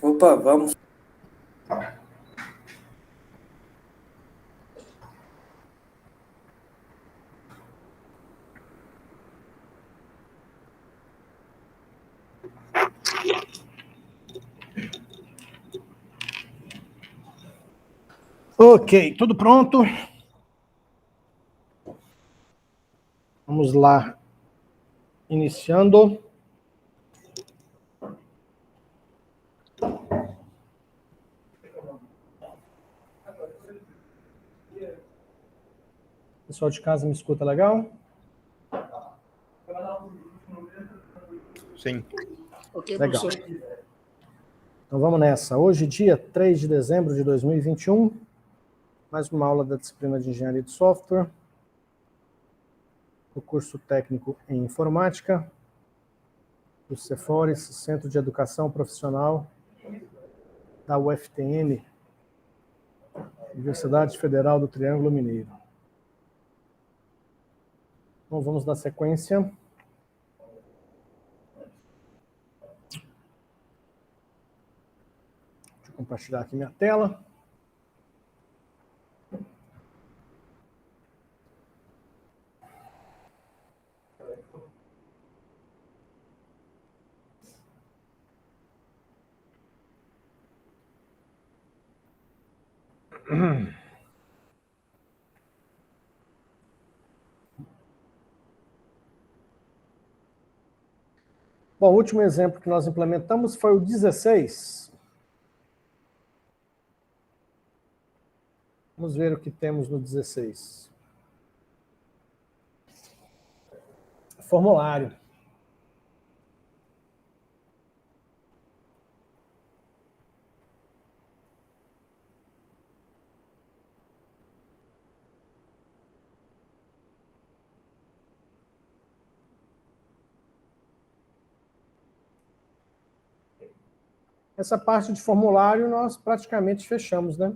Opa, vamos. Ok, tudo pronto? Vamos lá. Iniciando. Pessoal de casa me escuta legal? Sim. Ok, Legal. professor. Então vamos nessa. Hoje, dia 3 de dezembro de 2021, mais uma aula da disciplina de Engenharia de Software, o curso técnico em Informática, do Cefores, Centro de Educação Profissional da UFTM, Universidade Federal do Triângulo Mineiro. Então vamos dar sequência. Deixa eu compartilhar aqui minha tela. Bom, o último exemplo que nós implementamos foi o 16. Vamos ver o que temos no 16. Formulário. Essa parte de formulário nós praticamente fechamos, né?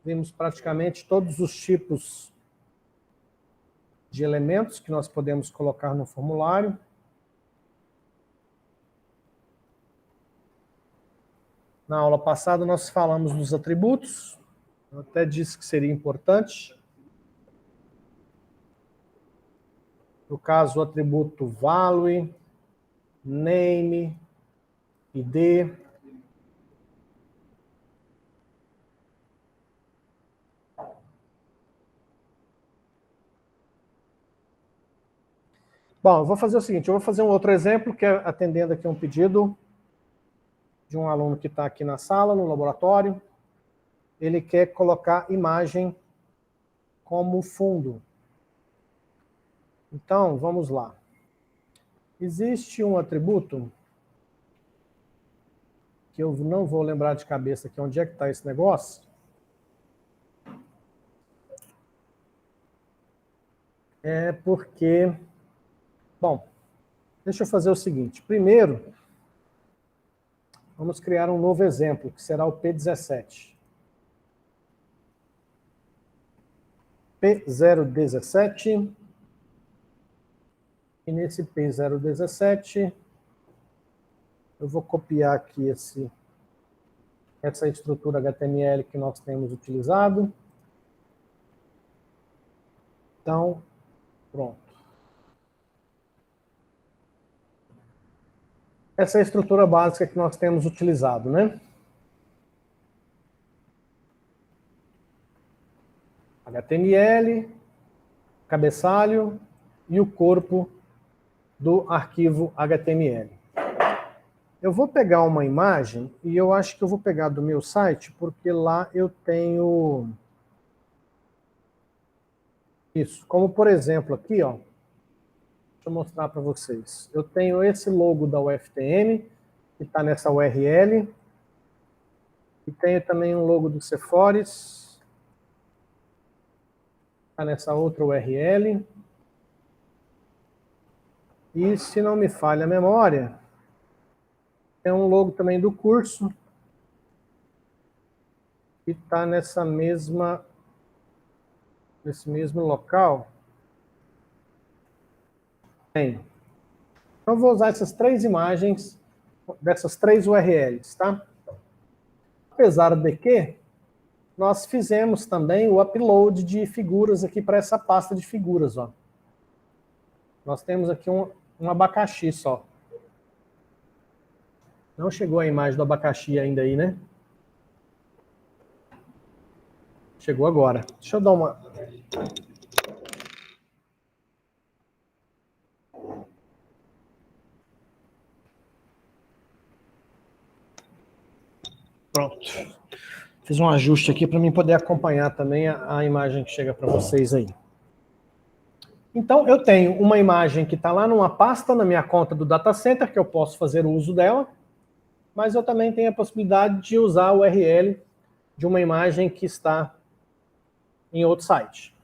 Vimos praticamente todos os tipos de elementos que nós podemos colocar no formulário. Na aula passada nós falamos dos atributos. Eu até disse que seria importante. No caso, o atributo value, name, id. Bom, eu vou fazer o seguinte, eu vou fazer um outro exemplo, que é atendendo aqui um pedido de um aluno que está aqui na sala, no laboratório. Ele quer colocar imagem como fundo. Então, vamos lá. Existe um atributo que eu não vou lembrar de cabeça aqui onde é que está esse negócio. É porque... Bom, deixa eu fazer o seguinte. Primeiro, vamos criar um novo exemplo, que será o P17. P017. E nesse P017, eu vou copiar aqui essa estrutura HTML que nós temos utilizado. Então, pronto. Essa é a estrutura básica que nós temos utilizado, né? HTML, cabeçalho e o corpo do arquivo HTML. Eu vou pegar uma imagem e eu acho que eu vou pegar do meu site, porque lá eu tenho isso. Como, por exemplo, aqui, ó, deixa eu mostrar para vocês. Eu tenho esse logo da UFTM, que está nessa URL, e tenho também um logo do Cefores, está nessa outra URL. E, se não me falha a memória, tem um logo também do curso, e está nesse mesmo local. Tem. Então, eu vou usar essas 3 imagens, dessas 3 URLs, tá? Apesar de que nós fizemos também o upload de figuras aqui para essa pasta de figuras, ó. Nós temos aqui um abacaxi só. Não chegou a imagem do abacaxi ainda aí, né? Chegou agora. Deixa eu dar uma... Pronto. Fiz um ajuste aqui para mim poder acompanhar também a imagem que chega para vocês aí. Então, eu tenho uma imagem que está lá numa pasta na minha conta do data center, que eu posso fazer o uso dela, mas eu também tenho a possibilidade de usar o URL de uma imagem que está em outro site.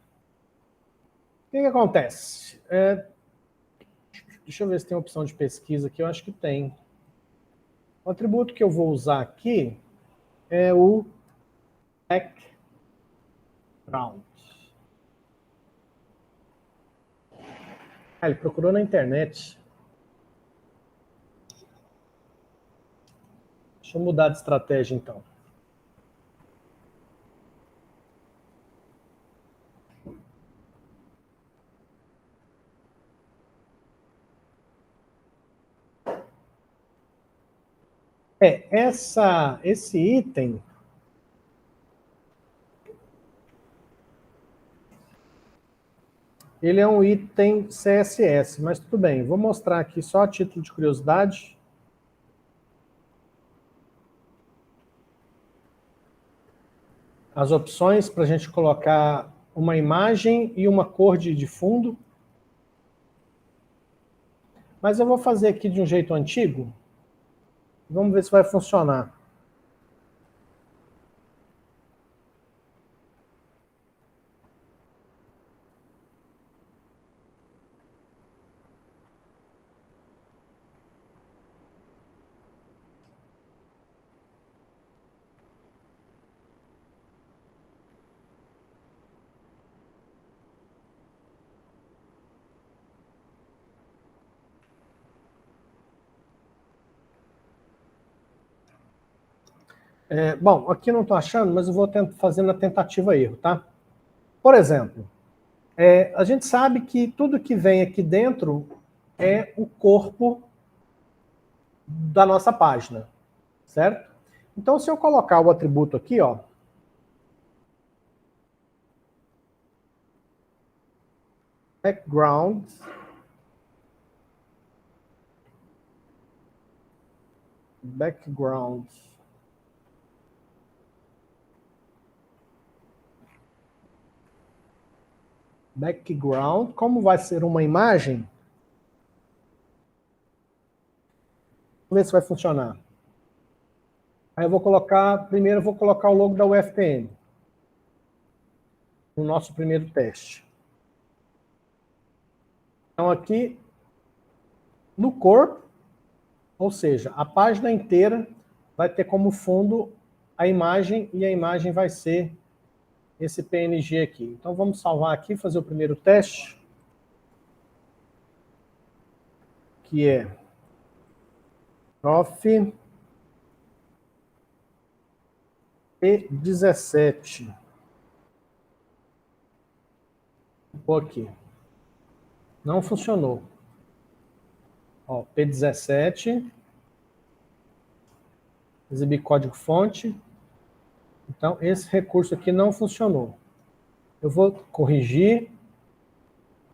O que acontece? Deixa eu ver se tem opção de pesquisa aqui, eu acho que tem. O atributo que eu vou usar aqui é o background. Ele procurou na internet. Deixa eu mudar de estratégia, então. Esse item... Ele é um item CSS, mas tudo bem. Vou mostrar aqui só a título de curiosidade. As opções para a gente colocar uma imagem e uma cor de fundo. Mas eu vou fazer aqui de um jeito antigo. Vamos ver se vai funcionar. Bom, aqui não estou achando, mas eu vou fazer na tentativa erro, tá? Por exemplo, a gente sabe que tudo que vem aqui dentro é o corpo da nossa página, certo? Então, se eu colocar o atributo aqui, ó, background, como vai ser uma imagem, vamos ver se vai funcionar. Aí eu vou colocar, primeiro eu vou colocar o logo da UFPM, no nosso primeiro teste. Então aqui, no corpo, ou seja, a página inteira vai ter como fundo a imagem, e a imagem vai ser esse PNG aqui. Então vamos salvar aqui, fazer o primeiro teste, que é prof P17. Vou aqui. Não funcionou. Ó, P17. Exibir código-fonte. Então, esse recurso aqui não funcionou. Eu vou corrigir.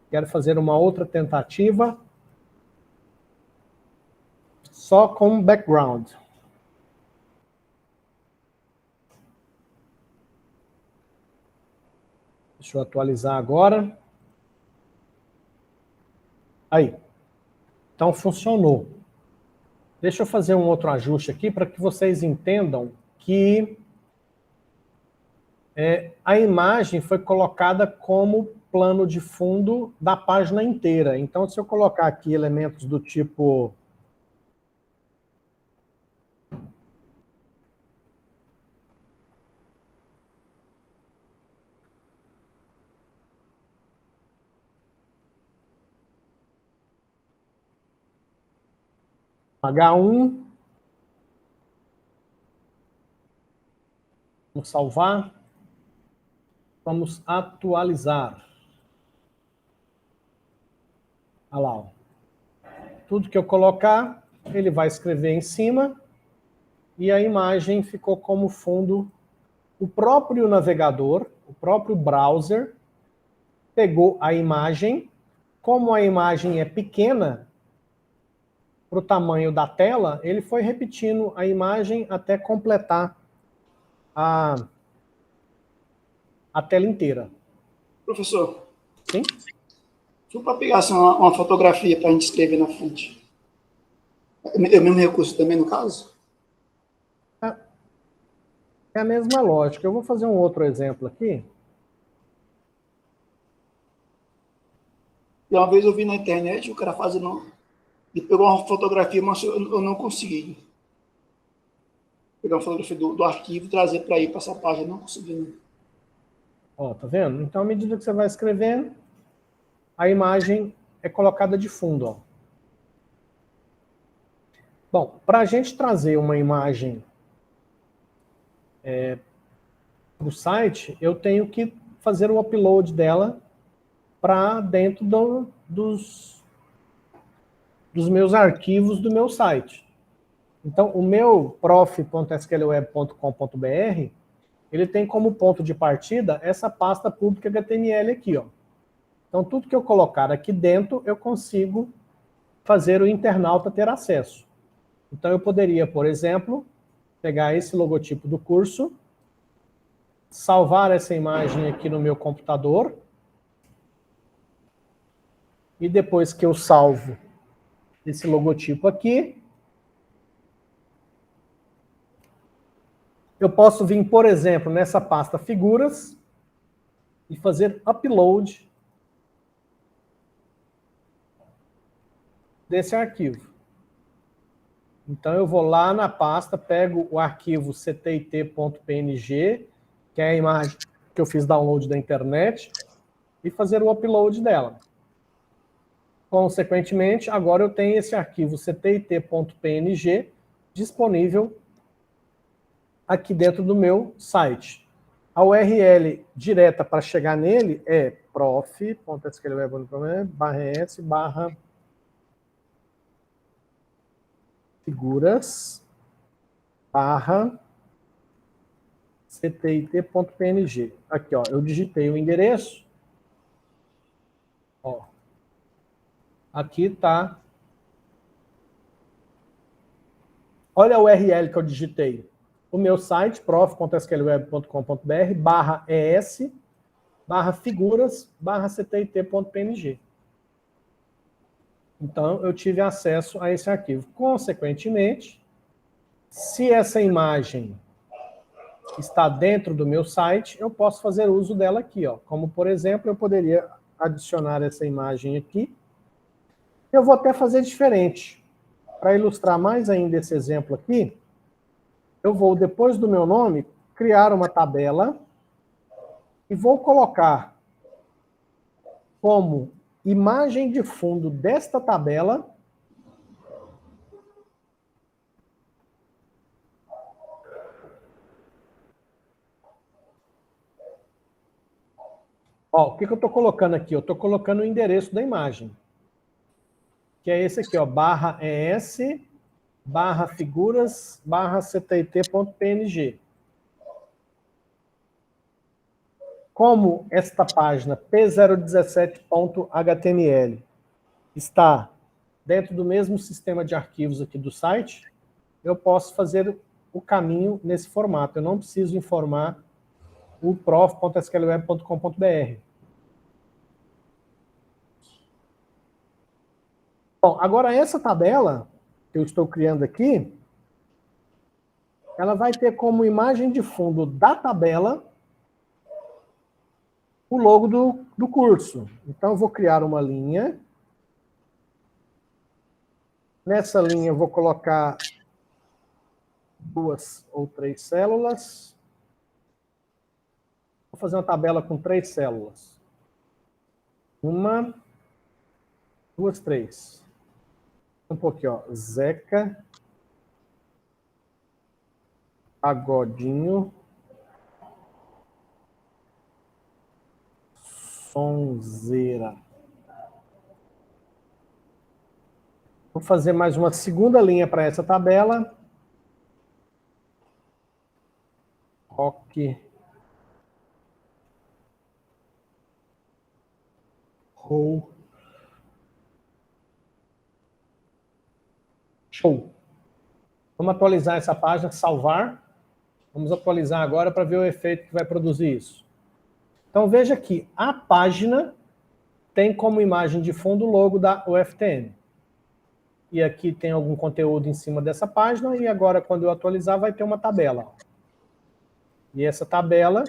Quero fazer uma outra tentativa. Só com background. Deixa eu atualizar agora. Aí. Então, funcionou. Deixa eu fazer um outro ajuste aqui para que vocês entendam que a imagem foi colocada como plano de fundo da página inteira. Então, se eu colocar aqui elementos do tipo... H1. Vamos salvar. Vamos atualizar. Olha lá. Ó. Tudo que eu colocar, ele vai escrever em cima. E a imagem ficou como fundo. O próprio navegador, o próprio browser, pegou a imagem. Como a imagem é pequena, para o tamanho da tela, ele foi repetindo a imagem até completar a tela inteira. Professor, Sim? se para pegar assim, uma fotografia para a gente escrever na frente, é o mesmo recurso também, no caso? É a mesma lógica. Eu vou fazer um outro exemplo aqui. E uma vez eu vi na internet o cara fazendo. Ele pegou uma fotografia, mas eu não consegui. Pegar uma fotografia do arquivo e trazer para ir para essa página, não consegui. Ó, tá vendo? Então, à medida que você vai escrevendo, a imagem é colocada de fundo. Ó. Bom, para a gente trazer uma imagem para o site, eu tenho que fazer o upload dela para dentro dos meus arquivos do meu site. Então, o meu prof.sqlweb.com.br, ele tem como ponto de partida essa pasta pública HTML aqui. Ó. Então, tudo que eu colocar aqui dentro, eu consigo fazer o internauta ter acesso. Então, eu poderia, por exemplo, pegar esse logotipo do curso, salvar essa imagem aqui no meu computador, e depois que eu salvo esse logotipo aqui, eu posso vir, por exemplo, nessa pasta figuras e fazer upload desse arquivo. Então eu vou lá na pasta, pego o arquivo ctit.png, que é a imagem que eu fiz download da internet, e fazer o upload dela. Consequentemente, agora eu tenho esse arquivo ctit.png disponível aqui dentro do meu site. A URL direta para chegar nele é prof.sqlweb/figuras ctit.png. Aqui, ó, eu digitei o endereço. Ó, aqui está. Olha a URL que eu digitei. O meu site, prof.sqlweb.com.br/es/figuras/ctit.png. Então, eu tive acesso a esse arquivo. Consequentemente, se essa imagem está dentro do meu site, eu posso fazer uso dela aqui. Ó. Como, por exemplo, eu poderia adicionar essa imagem aqui. Eu vou até fazer diferente. Para ilustrar mais ainda esse exemplo aqui, eu vou, depois do meu nome, criar uma tabela e vou colocar como imagem de fundo desta tabela ó, o que eu estou colocando aqui? Eu estou colocando o endereço da imagem, que é esse aqui, ó, /es/figuras/ctit.png. Como esta página p017.html está dentro do mesmo sistema de arquivos aqui do site, eu posso fazer o caminho nesse formato. Eu não preciso informar o prof.sqlweb.com.br. Bom, agora essa tabela que eu estou criando aqui, ela vai ter como imagem de fundo da tabela o logo do curso. Então, eu vou criar uma linha. Nessa linha, eu vou colocar 2 ou 3 células. Vou fazer uma tabela com 3 células. 1, 2, 3. Um pouquinho, ó. Zeca Pagodinho Sonzeira. Vou fazer mais uma segunda linha para essa tabela. Rock. Roll. Show. Vamos atualizar essa página, salvar. Vamos atualizar agora para ver o efeito que vai produzir isso. Então veja que a página tem como imagem de fundo o logo da UFTM. E aqui tem algum conteúdo em cima dessa página, e agora quando eu atualizar vai ter uma tabela. E essa tabela,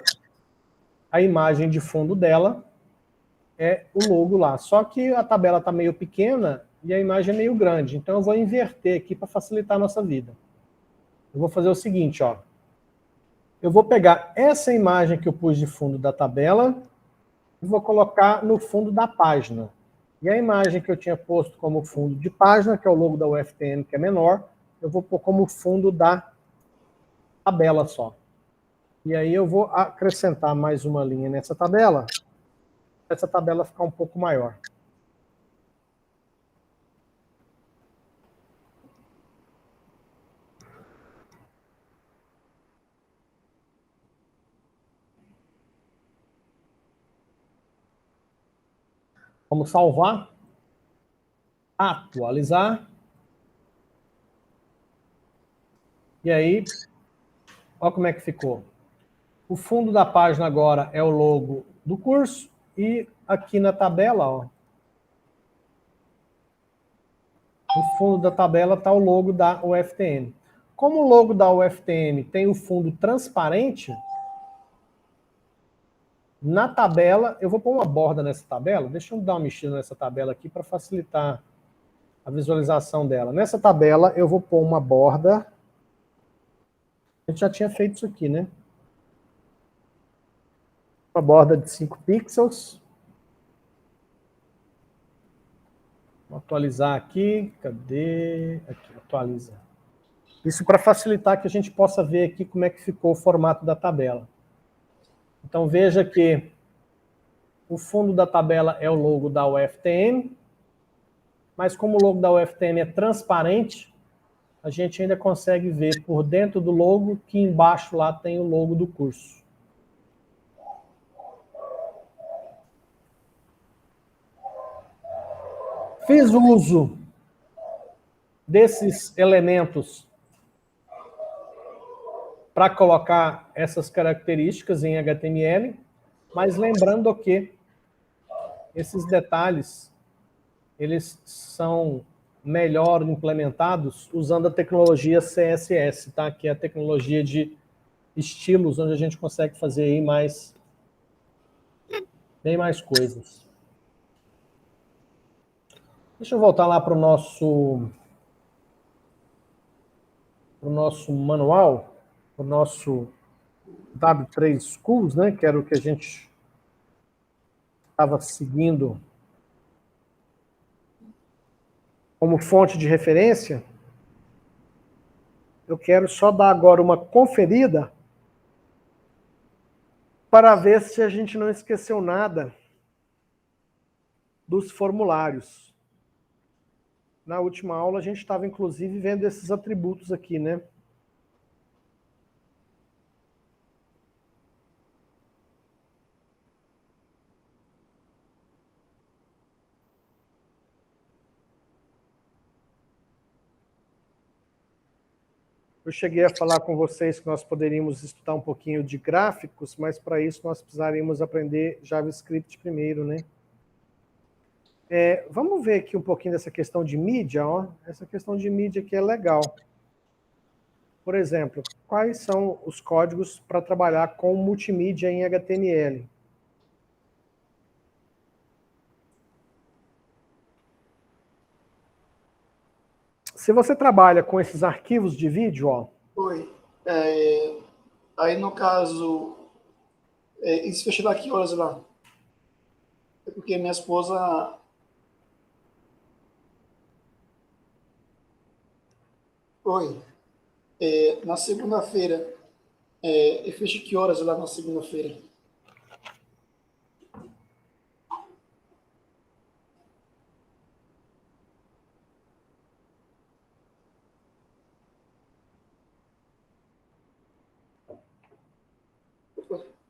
a imagem de fundo dela é o logo lá. Só que a tabela está meio pequena e a imagem é meio grande. Então eu vou inverter aqui para facilitar a nossa vida. Eu vou fazer o seguinte, ó. Eu vou pegar essa imagem que eu pus de fundo da tabela e vou colocar no fundo da página. E a imagem que eu tinha posto como fundo de página, que é o logo da UFTM, que é menor, eu vou pôr como fundo da tabela só. E aí eu vou acrescentar mais uma linha nessa tabela, para essa tabela ficar um pouco maior. Vamos salvar, atualizar. E aí, olha como é que ficou. O fundo da página agora é o logo do curso e aqui na tabela, ó, no fundo da tabela está o logo da UFTM. Como o logo da UFTM tem o fundo transparente, na tabela, eu vou pôr uma borda nessa tabela, deixa eu dar uma mexida nessa tabela aqui para facilitar a visualização dela. Nessa tabela eu vou pôr uma borda, a gente já tinha feito isso aqui, né? Uma borda de 5 pixels. Vou atualizar aqui, cadê? Aqui, atualiza. Isso para facilitar que a gente possa ver aqui como é que ficou o formato da tabela. Então veja que o fundo da tabela é o logo da UFTM, mas como o logo da UFTM é transparente, a gente ainda consegue ver por dentro do logo que embaixo lá tem o logo do curso. Fiz uso desses elementos para colocar essas características em HTML, mas lembrando que esses detalhes eles são melhor implementados usando a tecnologia CSS, tá? Que é a tecnologia de estilos, onde a gente consegue fazer aí bem mais coisas. Deixa eu voltar lá para o nosso manual, o nosso W3 Schools, né? Que era o que a gente estava seguindo como fonte de referência. Eu quero só dar agora uma conferida para ver se a gente não esqueceu nada dos formulários. Na última aula a gente estava inclusive vendo esses atributos aqui, né? Eu cheguei a falar com vocês que nós poderíamos estudar um pouquinho de gráficos, mas para isso nós precisaríamos aprender JavaScript primeiro, né? Vamos ver aqui um pouquinho dessa questão de mídia, ó. Essa questão de mídia aqui é legal. Por exemplo, quais são os códigos para trabalhar com multimídia em HTML? Se você trabalha com esses arquivos de vídeo, ó. Oi. Aí, no caso, isso fechou daqui horas lá. É porque minha esposa Oi. Na segunda-feira, eu fecho que horas lá na segunda-feira?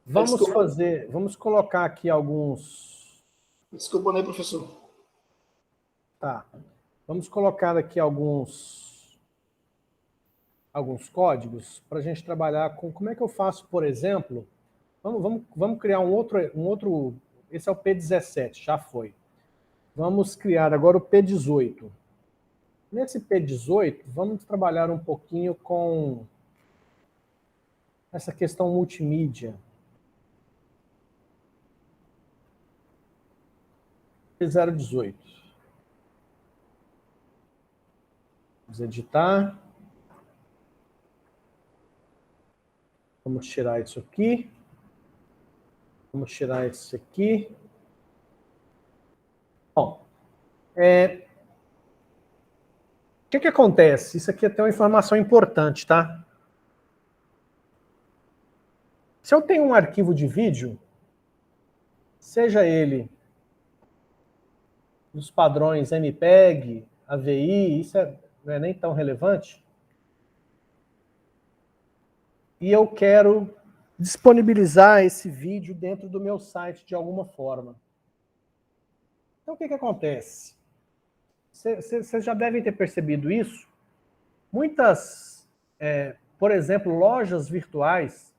Desculpa, Vamos colocar aqui alguns. desculpa, né, professor? Tá. Vamos colocar aqui alguns códigos para a gente trabalhar com como é que eu faço, por exemplo. Vamos criar um outro. Esse é o P17, já foi. Vamos criar agora o P18. Nesse P18, vamos trabalhar um pouquinho com essa questão multimídia. P018. Vamos editar. Vamos tirar isso aqui. Vamos tirar isso aqui. Bom, o que acontece? Isso aqui é até uma informação importante, tá? Se eu tenho um arquivo de vídeo, seja ele dos padrões MPEG, AVI, isso não é nem tão relevante, e eu quero disponibilizar esse vídeo dentro do meu site de alguma forma. Então, o que acontece? Vocês já devem ter percebido isso. Muitas, por exemplo, lojas virtuais,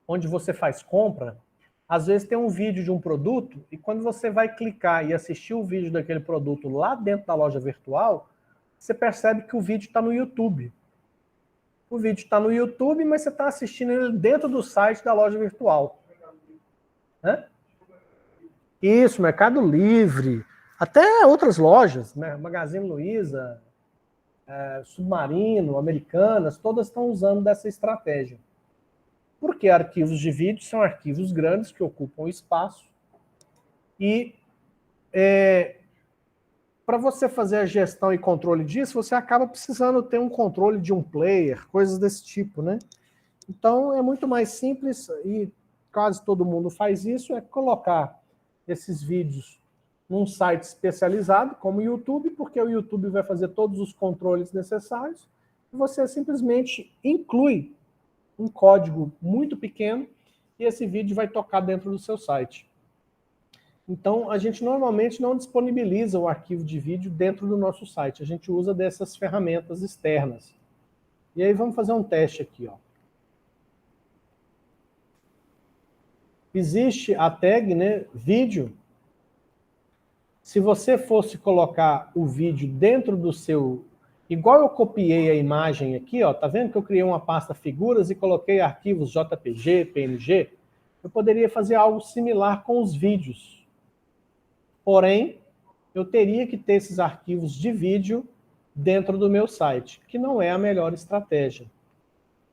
onde você faz compra, às vezes tem um vídeo de um produto, e quando você vai clicar e assistir o vídeo daquele produto lá dentro da loja virtual, você percebe que o vídeo está no YouTube. O vídeo está no YouTube, mas você está assistindo ele dentro do site da loja virtual. Hã? Isso, Mercado Livre, até outras lojas, né? Magazine Luiza, Submarino, Americanas, todas estão usando dessa estratégia. Porque arquivos de vídeo são arquivos grandes que ocupam espaço e para você fazer a gestão e controle disso, você acaba precisando ter um controle de um player, coisas desse tipo, né? Então é muito mais simples e quase todo mundo faz isso, é colocar esses vídeos num site especializado, como o YouTube, porque o YouTube vai fazer todos os controles necessários, e você simplesmente inclui um código muito pequeno e esse vídeo vai tocar dentro do seu site. Então, a gente normalmente não disponibiliza o arquivo de vídeo dentro do nosso site, a gente usa dessas ferramentas externas. E aí vamos fazer um teste aqui, ó. Existe a tag, né, vídeo. Se você fosse colocar o vídeo dentro do seu... Igual eu copiei a imagem aqui, ó, tá vendo que eu criei uma pasta figuras e coloquei arquivos JPG, PNG? Eu poderia fazer algo similar com os vídeos. Porém, eu teria que ter esses arquivos de vídeo dentro do meu site, que não é a melhor estratégia.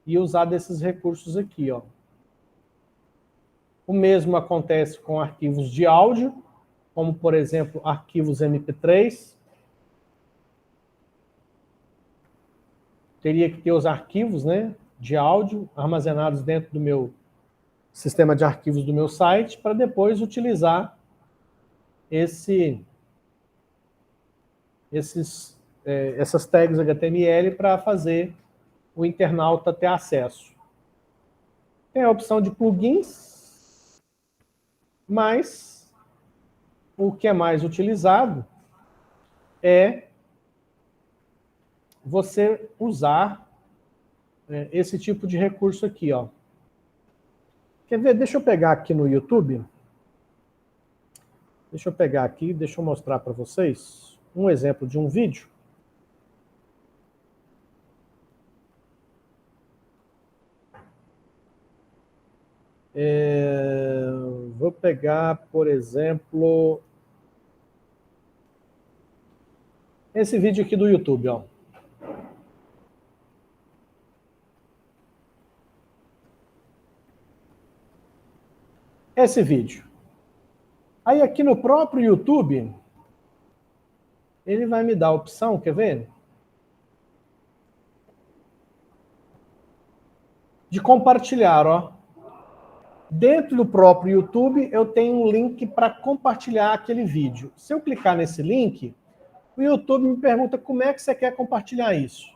E usar desses recursos aqui, ó. O mesmo acontece com arquivos de áudio, como, por exemplo, arquivos MP3. Teria que ter os arquivos, né, de áudio armazenados dentro do meu sistema de arquivos do meu site, para depois utilizar essas tags HTML para fazer o internauta ter acesso. Tem a opção de plugins, mas o que é mais utilizado é você usar esse tipo de recurso aqui, ó. Quer ver? Deixa eu pegar aqui no YouTube. Deixa eu pegar aqui, deixa eu mostrar para vocês um exemplo de um vídeo. Vou pegar, por exemplo, esse vídeo aqui do YouTube, ó. Esse vídeo. Aí aqui no próprio YouTube, ele vai me dar a opção, quer ver? de compartilhar, ó. Dentro do próprio YouTube, eu tenho um link para compartilhar aquele vídeo. Se eu clicar nesse link, o YouTube me pergunta como é que você quer compartilhar isso.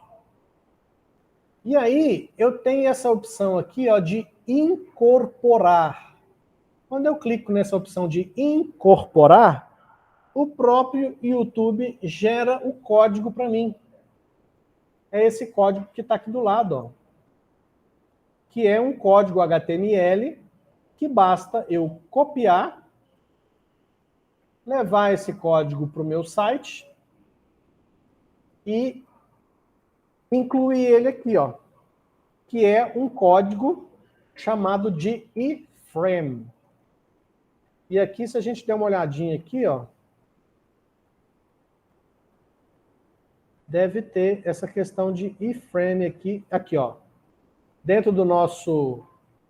E aí, eu tenho essa opção aqui, ó, de incorporar. Quando eu clico nessa opção de incorporar, o próprio YouTube gera o código para mim. É esse código que está aqui do lado, ó, que é um código HTML que basta eu copiar, levar esse código para o meu site e incluir ele aqui, ó, que é um código chamado de iframe. E aqui, se a gente der uma olhadinha aqui, ó, deve ter essa questão de iframe aqui, ó. Dentro do nosso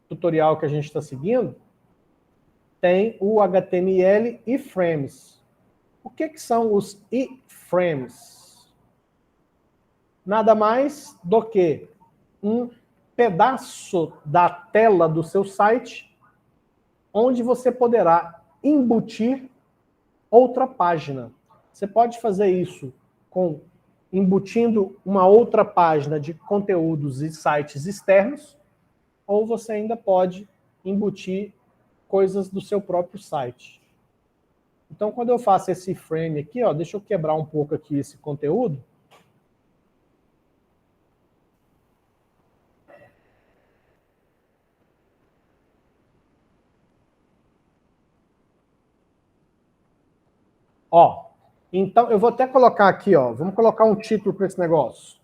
tutorial que a gente está seguindo, tem o HTML iframes. O que são os iframes? Nada mais do que um pedaço da tela do seu site onde você poderá embutir outra página. Você pode fazer isso embutindo uma outra página de conteúdos e sites externos, ou você ainda pode embutir coisas do seu próprio site. Então, quando eu faço esse frame aqui, ó, deixa eu quebrar um pouco aqui esse conteúdo. Ó, então eu vou até colocar aqui, ó, vamos colocar um título para esse negócio.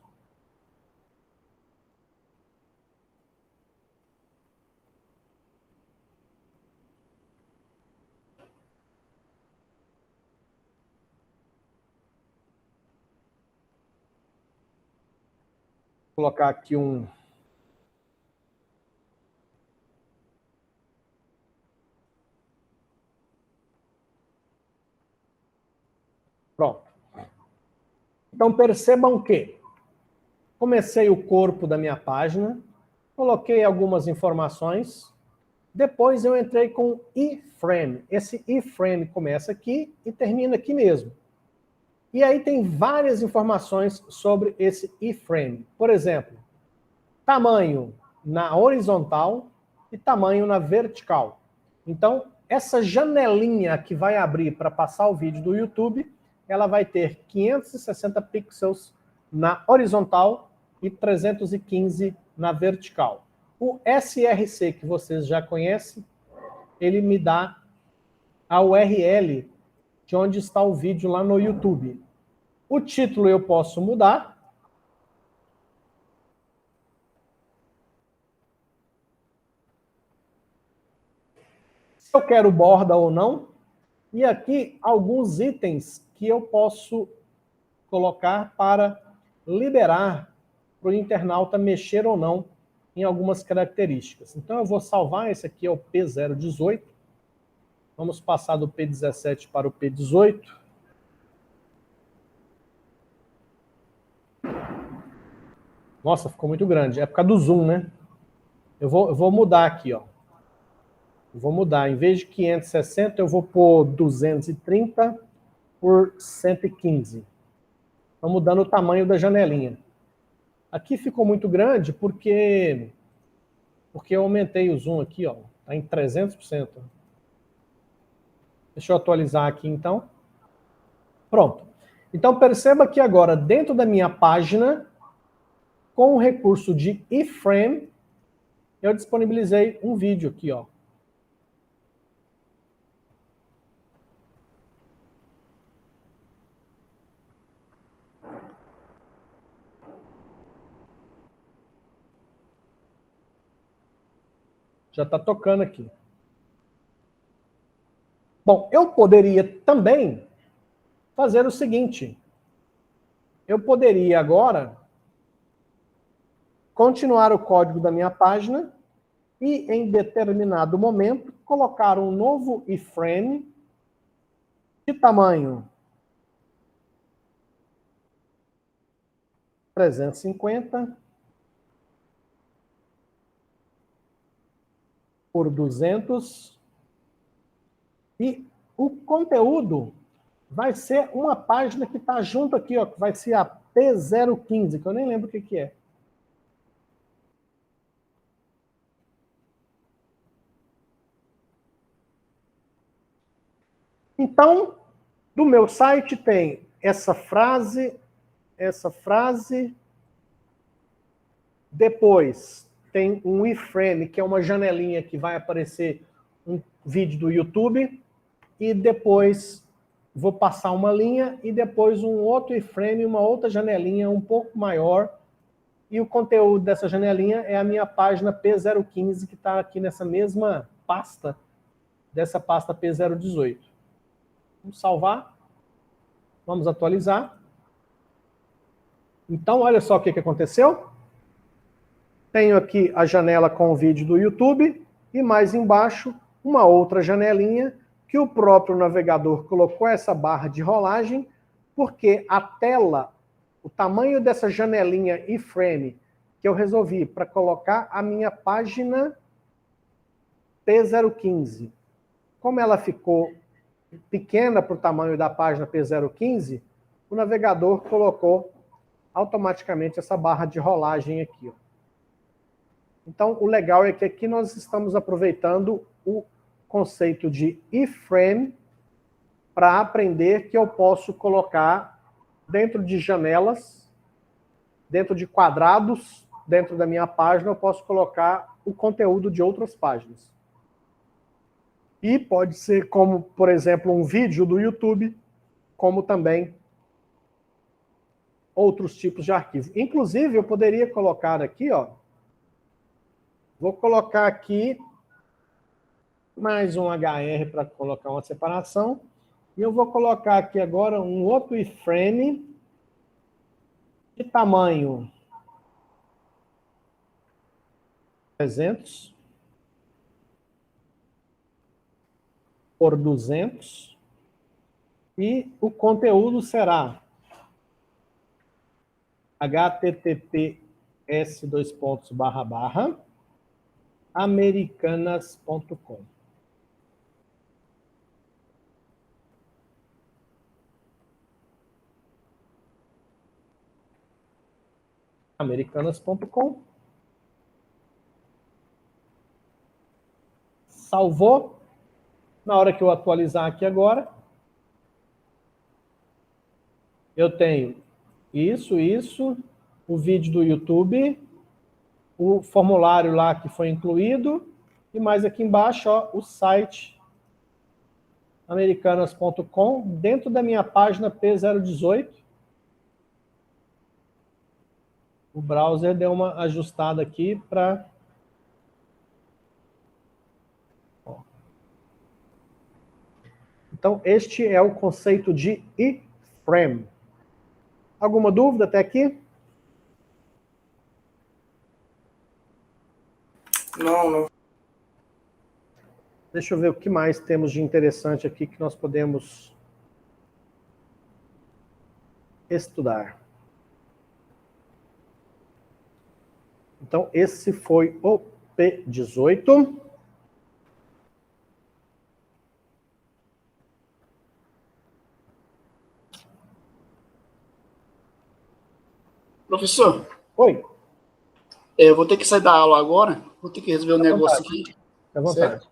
Vou colocar aqui um... Pronto. Então percebam que comecei o corpo da minha página, coloquei algumas informações, depois eu entrei com iframe. Esse iframe começa aqui e termina aqui mesmo. E aí tem várias informações sobre esse iframe. Por exemplo, tamanho na horizontal e tamanho na vertical. Então, essa janelinha que vai abrir para passar o vídeo do YouTube, ela vai ter 560 pixels na horizontal e 315 na vertical. O SRC, que vocês já conhecem, ele me dá a URL de onde está o vídeo lá no YouTube. O título eu posso mudar. Se eu quero borda ou não. E aqui alguns itens que eu posso colocar para liberar para o internauta mexer ou não em algumas características. Então eu vou salvar, esse aqui é o P018. Vamos passar do P17 para o P18. Nossa, ficou muito grande. É por causa do zoom, né? Eu vou mudar aqui, ó. Eu vou mudar. Em vez de 560, eu vou pôr 230 por 115. Estou mudando o tamanho da janelinha. Aqui ficou muito grande porque eu aumentei o zoom aqui, ó. Está em 300%. Deixa eu atualizar aqui, então. Pronto. Então, perceba que agora, dentro da minha página, com o recurso de iframe, eu disponibilizei um vídeo aqui, ó. Já está tocando aqui. Bom, eu poderia também fazer o seguinte. Eu poderia agora continuar o código da minha página e, em determinado momento, colocar um novo iframe de tamanho 350 por 200. E o conteúdo vai ser uma página que está junto aqui, ó, que vai ser a P015, que eu nem lembro o que é. Então, do meu site tem essa frase, depois tem um iframe, que é uma janelinha que vai aparecer um vídeo do YouTube, e depois vou passar uma linha, e depois um outro iframe, uma outra janelinha um pouco maior, e o conteúdo dessa janelinha é a minha página P015, que está aqui nessa mesma pasta, dessa pasta P018. Vamos salvar. Vamos atualizar. Então, olha só o que aconteceu. Tenho aqui a janela com o vídeo do YouTube e mais embaixo uma outra janelinha que o próprio navegador colocou essa barra de rolagem, porque a tela, o tamanho dessa janelinha iframe que eu resolvi para colocar a minha página P015, como ela ficou pequena para o tamanho da página P015, o navegador colocou automaticamente essa barra de rolagem aqui. Ó. Então, o legal é que aqui nós estamos aproveitando o conceito de iframe para aprender que eu posso colocar dentro de janelas, dentro de quadrados, dentro da minha página, eu posso colocar o conteúdo de outras páginas. E pode ser como, por exemplo, um vídeo do YouTube, como também outros tipos de arquivos. Inclusive, eu poderia colocar aqui, ó, vou colocar aqui mais um HR para colocar uma separação, e eu vou colocar aqui agora um outro iframe de tamanho 300 por 200, e o conteúdo será https://americanas.com. Americanas.com. Salvou. Na hora que eu atualizar aqui agora, eu tenho isso, o vídeo do YouTube, o formulário lá que foi incluído, e mais aqui embaixo, ó, o site americanas.com, dentro da minha página P018. O browser deu uma ajustada aqui para... Então, este é o conceito de iframe. Alguma dúvida até aqui? Não. Deixa eu ver o que mais temos de interessante aqui que nós podemos estudar. Então, esse foi o P18. Professor, Oi. eu vou ter que sair da aula agora, vou ter que resolver um negócio aqui. Fique à vontade.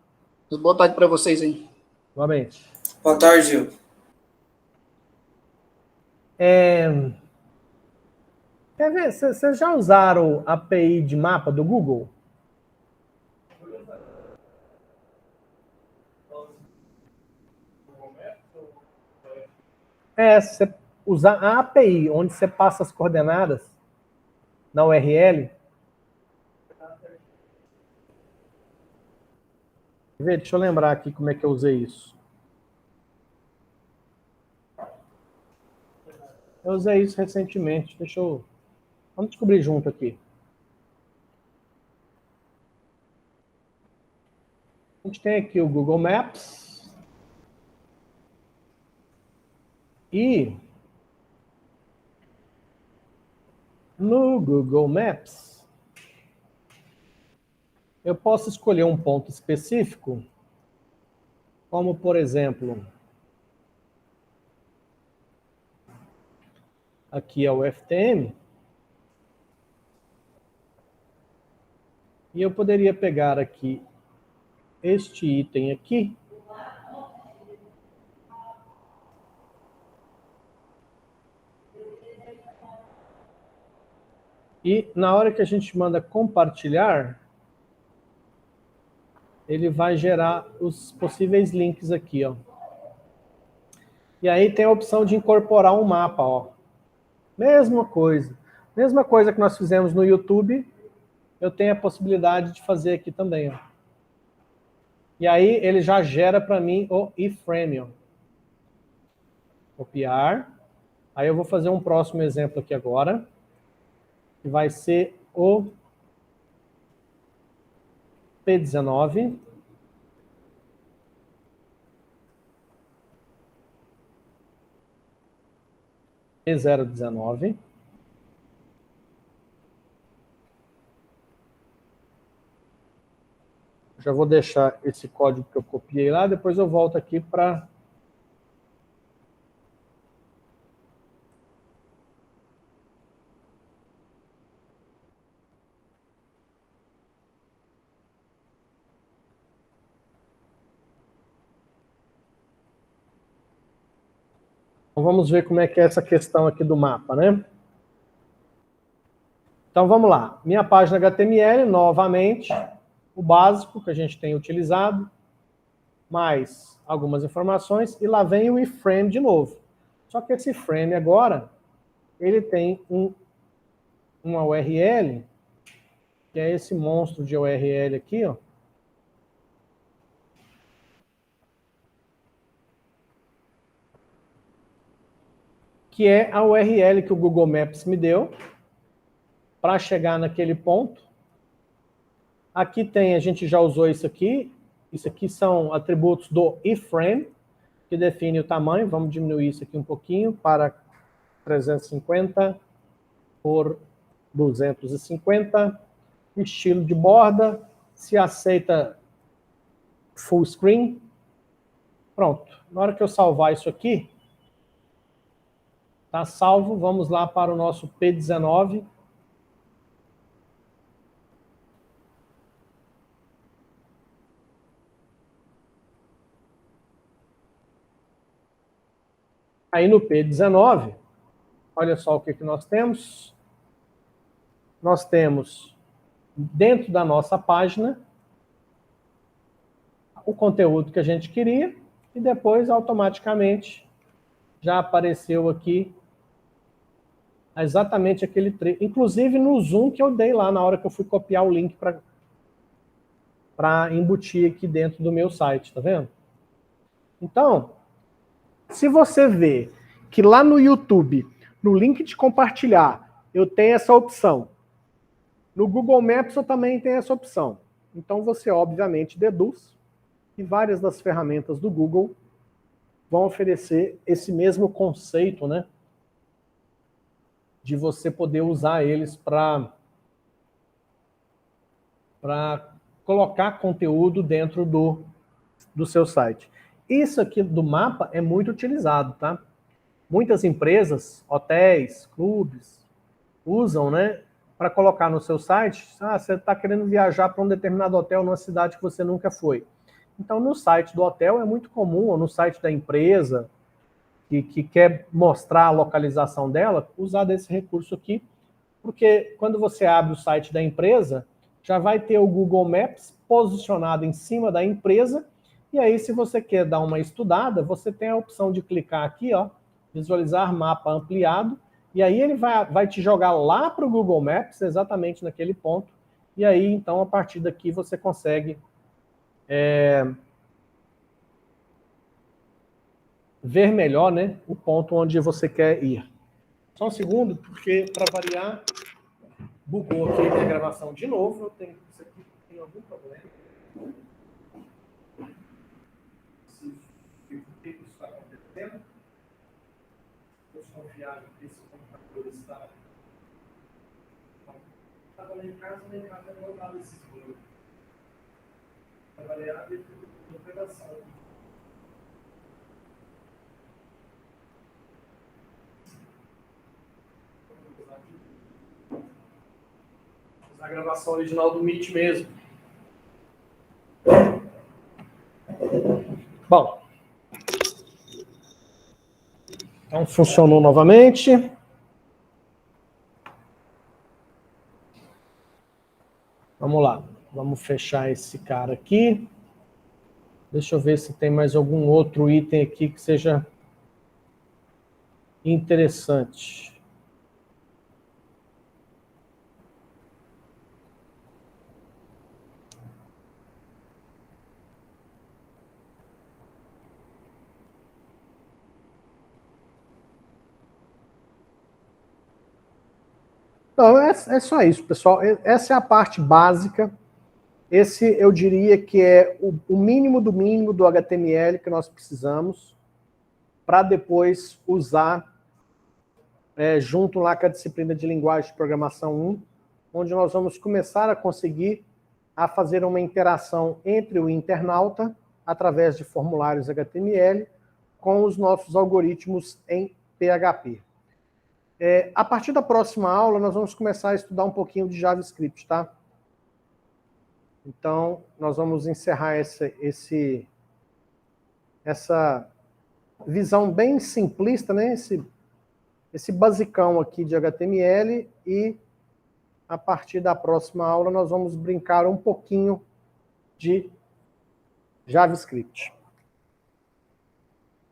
Certo? Boa tarde para vocês aí. Novamente. Boa tarde, Gil. Quer ver? Vocês já usaram a API de mapa do Google? Você usar a API, onde você passa as coordenadas na URL. Deixa eu lembrar aqui como é que eu usei isso. Eu usei isso recentemente. Vamos descobrir junto aqui. A gente tem aqui o Google Maps. E no Google Maps, Eu posso escolher um ponto específico, como, por exemplo, aqui é o FTM, e eu poderia pegar aqui este item aqui, e na hora que a gente manda compartilhar, ele vai gerar os possíveis links aqui, ó. E aí tem a opção de incorporar um mapa, ó. Mesma coisa. Mesma coisa que nós fizemos no YouTube, eu tenho a possibilidade de fazer aqui também, ó. E aí ele já gera para mim o iframe, ó. Copiar. Aí eu vou fazer um próximo exemplo aqui agora, que vai ser o P19. P019. Já vou deixar esse código que eu copiei lá, depois eu volto aqui para... Então vamos ver como é que é essa questão aqui do mapa, né? Então vamos lá. Minha página HTML, novamente, o básico que a gente tem utilizado, mais algumas informações, e lá vem o iframe de novo. Só que esse frame agora, ele tem uma URL, que é esse monstro de URL aqui, ó. Que é a URL que o Google Maps me deu para chegar naquele ponto. Aqui tem, a gente já usou isso aqui são atributos do iframe, que define o tamanho. Vamos diminuir isso aqui um pouquinho para 350 por 250. Estilo de borda, se aceita full screen. Pronto. Na hora que eu salvar isso aqui, tá salvo. Vamos lá para o nosso P19. Aí no P19, olha só o que nós temos. Nós temos, dentro da nossa página, o conteúdo que a gente queria, e depois, automaticamente, já apareceu aqui exatamente aquele trecho. Inclusive no zoom que eu dei lá na hora que eu fui copiar o link para embutir aqui dentro do meu site, tá vendo? Então, se você vê que lá no YouTube, no link de compartilhar, eu tenho essa opção. No Google Maps eu também tenho essa opção. Então você, obviamente, deduz que várias das ferramentas do Google vão oferecer esse mesmo conceito, né? De você poder usar eles para colocar conteúdo dentro do seu site. Isso aqui do mapa é muito utilizado, tá? Muitas empresas, hotéis, clubes, usam, né, para colocar no seu site. Você está querendo viajar para um determinado hotel numa cidade que você nunca foi. Então, no site do hotel é muito comum, ou no site da empresa, que quer mostrar a localização dela, usar desse recurso aqui, porque quando você abre o site da empresa, já vai ter o Google Maps posicionado em cima da empresa, e aí se você quer dar uma estudada, você tem a opção de clicar aqui, ó, visualizar mapa ampliado, e aí ele vai te jogar lá para o Google Maps, exatamente naquele ponto, e aí então a partir daqui você consegue ver melhor, né, o ponto onde você quer ir. Só um segundo, porque para variar, bugou aqui a gravação de novo. Eu tenho isso aqui, tem algum problema. Se o que isso está acontecendo, desconfiado que esse computador está lá em casa, nem nada, não dá esse escuro. A gravação original do Meet mesmo. Bom. Então, funcionou novamente. Vamos lá. Vamos fechar esse cara aqui. Deixa eu ver se tem mais algum outro item aqui que seja interessante. Não, é só isso, pessoal. Essa é a parte básica. Esse, eu diria que é o mínimo do HTML que nós precisamos para depois usar junto lá com a disciplina de linguagem de programação 1, onde nós vamos começar a conseguir a fazer uma interação entre o internauta, através de formulários HTML, com os nossos algoritmos em PHP. A partir da próxima aula, nós vamos começar a estudar um pouquinho de JavaScript, tá? Então, nós vamos encerrar essa visão bem simplista, né? Esse basicão aqui de HTML, e a partir da próxima aula nós vamos brincar um pouquinho de JavaScript.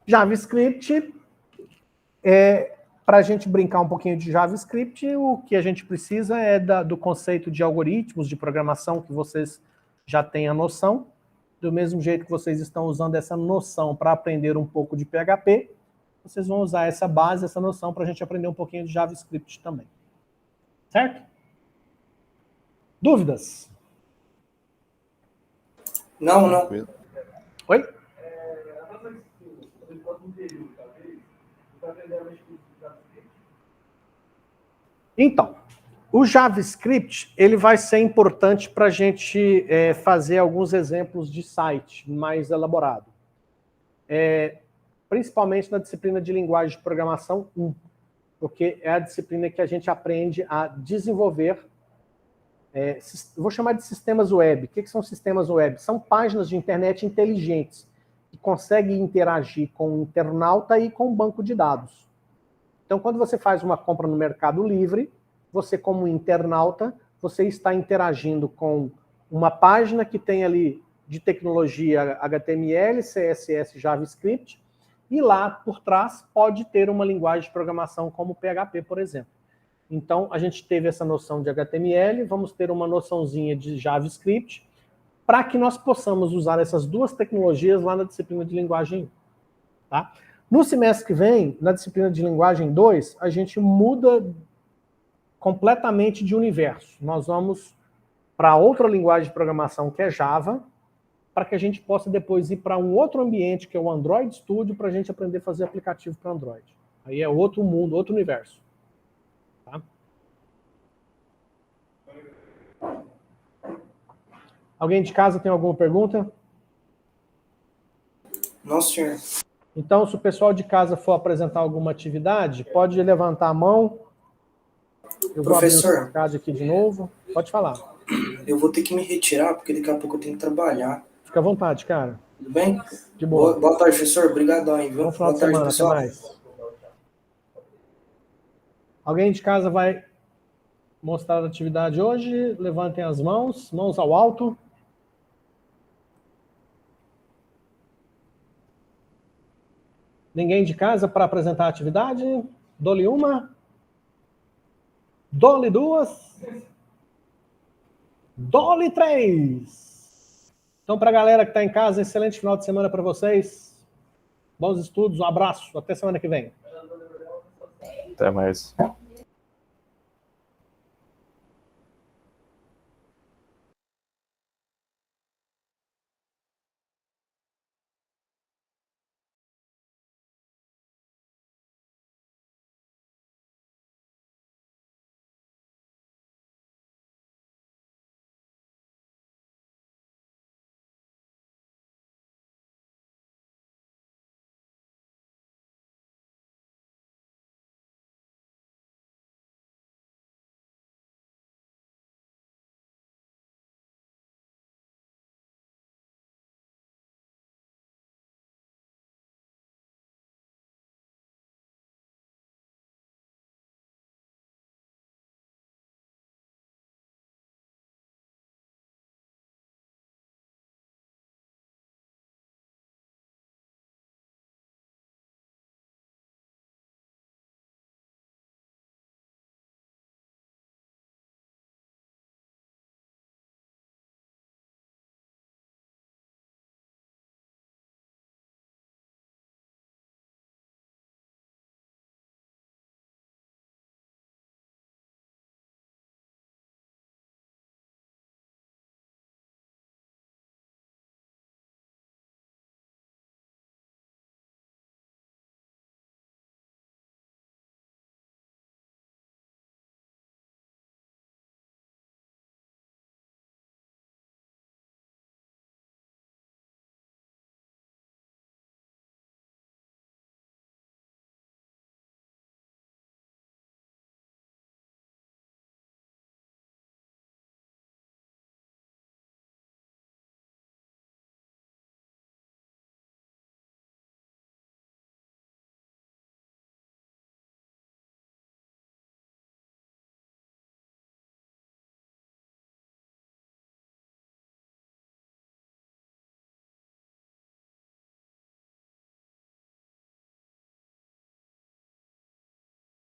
JavaScript, para a gente brincar um pouquinho de JavaScript, o que a gente precisa é do conceito de algoritmos de programação, que vocês já têm a noção. Do mesmo jeito que vocês estão usando essa noção para aprender um pouco de PHP, vocês vão usar essa base, essa noção, para a gente aprender um pouquinho de JavaScript também. Certo? Dúvidas? Não. Oi? Então, o JavaScript ele vai ser importante para a gente fazer alguns exemplos de site mais elaborado. Principalmente na disciplina de linguagem de programação 1, porque é a disciplina que a gente aprende a desenvolver, vou chamar de sistemas web. O que são sistemas web? São páginas de internet inteligentes, que conseguem interagir com o internauta e com o banco de dados. Então, quando você faz uma compra no Mercado Livre, você, como internauta, você está interagindo com uma página que tem ali de tecnologia HTML, CSS, JavaScript, e lá por trás pode ter uma linguagem de programação como PHP, por exemplo. Então, a gente teve essa noção de HTML, vamos ter uma noçãozinha de JavaScript, para que nós possamos usar essas duas tecnologias lá na disciplina de linguagem 1. Tá? No semestre que vem, na disciplina de linguagem 2, a gente muda completamente de universo. Nós vamos para outra linguagem de programação, que é Java, para que a gente possa depois ir para um outro ambiente, que é o Android Studio, para a gente aprender a fazer aplicativo para Android. Aí é outro mundo, outro universo. Tá? Alguém de casa tem alguma pergunta? Não, senhor. Então, se o pessoal de casa for apresentar alguma atividade, pode levantar a mão. Eu vou abrir o SlideCard aqui de novo. Pode falar. Eu vou ter que me retirar, porque daqui a pouco eu tenho que trabalhar. Fica à vontade, cara. Tudo bem? De boa. Boa tarde, professor. Obrigadão, hein, viu? Bom final Boa de tarde, semana. pessoal. Até mais. Alguém de casa vai mostrar a atividade hoje? Levantem as mãos ao alto. Ninguém de casa para apresentar a atividade? Dou-lhe uma. Dou-lhe duas. Dou-lhe três. Então, para a galera que está em casa, excelente final de semana para vocês. Bons estudos, um abraço. Até semana que vem. Até mais.